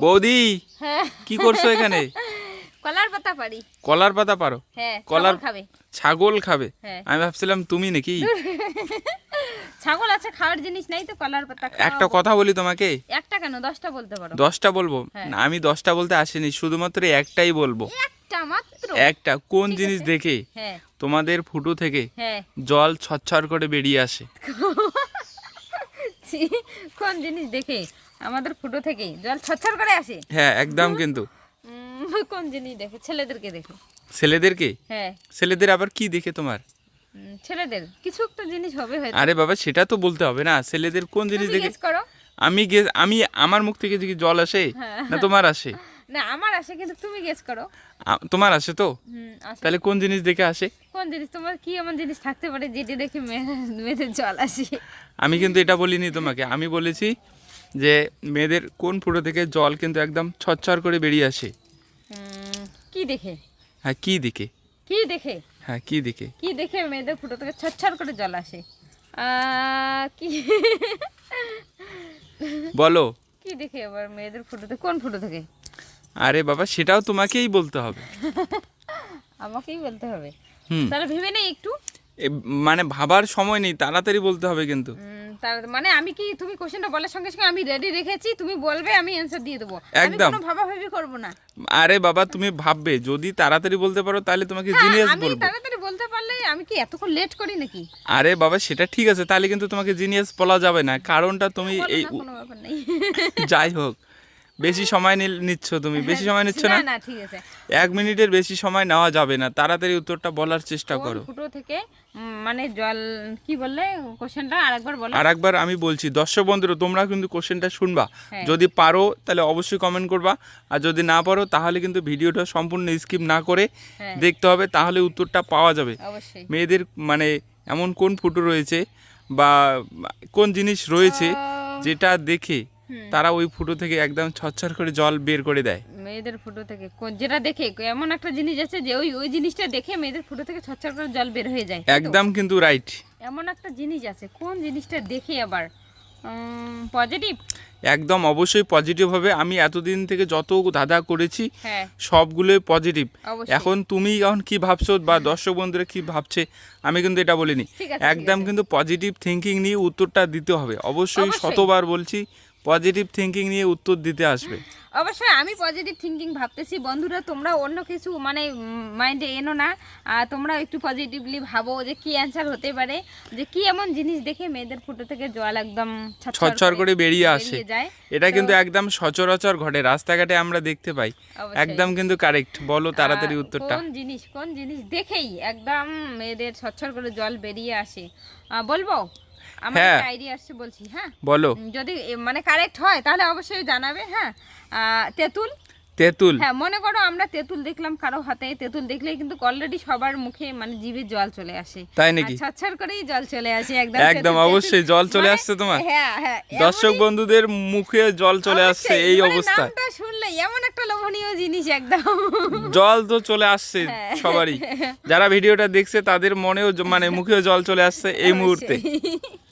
বৌদি হ্যাঁ কি করছো এখানে? কলার পাতা পারি। কলার পাতা পারো? হ্যাঁ কলার ছাগল খাবে। ছাগল খাবে? হ্যাঁ। আমি ভাবছিলাম তুমি নাকি। ছাগল আছে, খাওয়ার জিনিস নাই তো কলার পাতা একটা কথা বলি তোমাকে। একটা কেন 10টা বলতে পারো। 10টা বলবো? হ্যাঁ। না, আমি 10টা বলতে আসিনি, শুধুমাত্র একটাই বলবো। একটা মাত্র? একটা। কোন ঠিক জিনিস আছে। দেখে হ্যাঁ তোমাদের ফুটো থেকে হ্যাঁ জল ছচ্ছর করে বেরিয়ে আসে? ছি, কোন জিনিস দেখে আমাদের ফুটো থেকে জল ছচ্ছর করে আসে? হ্যাঁ একদম কিন্তু। কোন জিনিস দেখে? ছেলেদেরকে দেখে। ছেলেদেরকে? হ্যাঁ ছেলেদের আবার কি দেখে তোমার? ছেলেদের কিছু একটা জিনিস হবে হয়তো। আরে বাবা সেটা তো বলতে হবে না, ছেলেদের কোন জিনিস তুমি দেখে। গেস করো। আমি আমার মুখ থেকে কি জল আসে হ্যাঁ। না তোমার আসে? না আমার আসে, কিন্তু তুমি গেস করো। তোমার আসে তো? আসে। তাহলে কোন জিনিস দেখে আসে? কোন জিনিস? তোমার কি এমন জিনিস থাকতে পারে যেটি দেখে মেয়েদের জল আসে? আমি কিন্তু এটা বলিনি তোমাকে, আমি বলেছি যে মেয়েদের কোন ফুটো থেকে জল কিন্তু একদম ছচ্ছর করে বেরিয়ে আসে। কি দেখে? হ্যাঁ কি দেখে? কি দেখে? হ্যাঁ কি দেখে? কি দেখে মেয়েদের ফুটো থেকে ছচ্ছর করে জল আসে? কি বলো। কি দেখে আবার মেয়েদের ফুটোতে? কোন ফুটো থেকে? আরে বাবা সেটাও তোমাকেই বলতে হবে। আমাকেই বলতে হবে? হুম। তাহলে ভেবে নেই একটু। মানে ভাবার সময় নেই, তাড়াতাড়ি বলতে হবে কিন্তু। তার মানে আমি কি, তুমি কোশ্চেনটা বলার সঙ্গে সঙ্গে আমি রেডি রেখেছি, তুমি বলবে আমি অ্যানসার দিয়ে দেবো। আমি একদম। কোনো ভাবাভাবি করব না। আরে বাবা তুমি ভাববে, যদি তাড়াতাড়ি বলতে পারো তাহলে তোমাকে হ্যাঁ, জিনিয়াস আমি বলবো। তাড়াতাড়ি বলতে পারলে আমি কি এতক্ষণ লেট করি নাকি? আরে বাবা সেটা ঠিক আছে, তাহলে কিন্তু তোমাকে জিনিয়াস বলা যাবে না, কারণটা তুমি বলো এই না, কোনো ব্যাপার নেই। যাই হোক, বেশি সময় নিচ্ছ তুমি, বেশি সময় নিচ্ছ না। না ঠিক আছে। 1 মিনিটের বেশি সময় নেওয়া যাবে না, তাড়াতাড়ি উত্তরটা বলার চেষ্টা কোন করো। ফুটো থেকে মানে জল, কি বললে কোশ্চেনটা আরেকবার বলো। আর একবার আমি বলছি, দর্শক বন্ধুরা তোমরা কিন্তু কোশ্চেনটা শুনবা। হ্যাঁ। যদি পারো তাহলে অবশ্যই কমেন্ট করবা, আর যদি না পারো তাহলে কিন্তু ভিডিওটা সম্পূর্ণ স্কিপ না করে হ্যাঁ। দেখতে হবে, তাহলে উত্তরটা পাওয়া যাবে। অবশ্যই। মেয়েদের মানে এমন কোন ফুটো রয়েছে বা কোন জিনিস রয়েছে যেটা দেখে তারা ওই ফুটো থেকে একদম ছচ্ছর করে জল বের করে দেয়? মেয়েদের ফুটো থেকে যেটা দেখে, এমন একটা জিনিস আছে যে ওই জিনিসটা দেখে মেয়েদের ফুটো থেকে ছচ্ছর করে জল বের হয়ে যায়, তাই তো? একদম কিন্তু রাইট। এমন একটা জিনিস আছে, কোন জিনিসটা দেখে আবার পজিটিভ? একদম অবশ্যই পজিটিভ হবে। আমি এতদিন থেকে যত ধাঁধা করেছি হ্যাঁ সবগুলোই পজিটিভ। অবশ্যই। এখন তুমি এখন কি ভাবছো বা দর্শক বন্ধুরা কি ভাবছে আমি কিন্তু এটা বলিনি। ঠিক আছে, একদম ঠিক আছে। কিন্তু পজিটিভ থিঙ্কিং নিয়ে উত্তরটা দিতে হবে। অবশ্যই অবশ্যই। শতবার বলছি, পজিটিভ থিঙ্কিং নিয়ে উত্তর দিতে আসবে। অবশ্যই আমি পজিটিভ থিঙ্কিং ভাবতেছি। বন্ধুরা তোমরা অন্য কিছু মানে মাইন্ডে এনো না, তোমরা একটু পজিটিভলি ভাবো যে কি অ্যান্সার হতে পারে, যে কি এমন জিনিস দেখে মেয়েদের ফুটো থেকে জল একদম ছচ্ছর করে বেরিয়ে আসে। যায়। এটা তো কিন্তু একদম সচরাচর ঘটে, রাস্তাঘাটে আমরা দেখতে পাই। অবশ্যই। একদম কিন্তু কারেক্ট। বলো তাড়াতাড়ি উত্তরটা। কোন জিনিস দেখেই একদম মেয়েদের ছচ্ছর করে জল বেরিয়ে আসে? বলবো? আমার হ্যাঁ। একটা আইডিয়া আসছে, বলছি। হ্যাঁ বলো। যদি মানে কারেক্ট হয় তাহলে অবশ্যই জানাবে। হ্যাঁ তেঁতুল। তেঁতুল? হ্যাঁ মনে করো আমরা তেঁতুল দেখলাম কারো হাতে, তেঁতুল দেখলেই কিন্তু অলরেডি সবার মুখে মানে জিভে জল চলে আসে। তাই নাকি? ছচ্ছর করেই জল চলে আসে একদম। একদম অবশ্যই জল চলে আসছে তোমার। হ্যাঁ হ্যাঁ দর্শক বন্ধুদের মুখে জল চলে আসছে এই অবস্থায়। নামটা শুনলে এমন একটা লোভনীয় জিনিস একদম। জল তো চলে আসছে হ্যাঁ। সবারই, যারা ভিডিওটা দেখছে তাদের মনেও মানে মুখেও জল চলে আসছে এই মুহূর্তে। অবশ্যই।